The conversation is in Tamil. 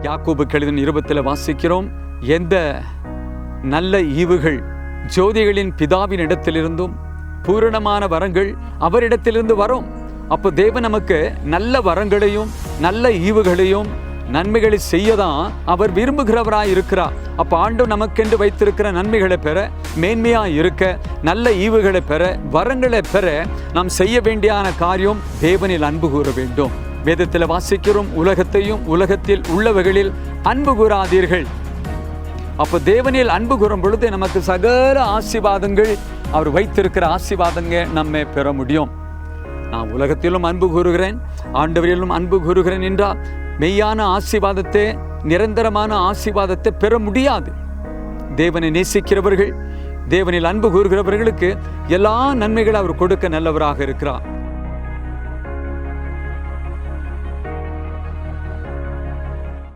யாக்கோபுக்கு எழுதின நிருபத்தில் வாசிக்கிறோம், எந்த நல்ல ஈவுகள் ஜோதிகளின் பிதாவின் இடத்திலிருந்தும் பூரணமான வரங்கள் அவரிடத்திலிருந்து வரும். அப்போ தேவன் நமக்கு நல்ல வரங்களையும் நல்ல ஈவுகளையும் நன்மைகளை செய்யதான் அவர் விரும்புகிறவராய் இருக்கிறார். அப்போ ஆண்டவர் நமக்கென்று வைத்திருக்கிற நன்மைகளை பெற, மேன்மையாக இருக்க, நல்ல ஈவுகளை பெற, வரங்களை பெற நாம் செய்ய வேண்டியான காரியம் தேவனில் அன்பு கூற வேண்டும். வேதத்தில் வாசிக்கிறோம், உலகத்தையும் உலகத்தில் உள்ளவைகளில் அன்பு கூறாதீர்கள். அப்போ தேவனில் அன்பு கூறும் பொழுது நமக்கு சகல ஆசீர்வாதங்கள், அவர் வைத்திருக்கிற ஆசீர்வாதங்கள் நம்ம பெற முடியும். நான் உலகத்திலும் அன்பு கூறுகிறேன், ஆண்டவரிலும் அன்பு கூறுகிறேன் என்றால் மெய்யான ஆசீர்வாதத்தை, நிரந்தரமான ஆசீர்வாதத்தை பெற முடியாது. தேவனை நேசிக்கிறவர்கள், தேவனில் அன்பு கூறுகிறவர்களுக்கு எல்லா நன்மைகளும் அவர் கொடுக்க நல்லவராக இருக்கிறார்.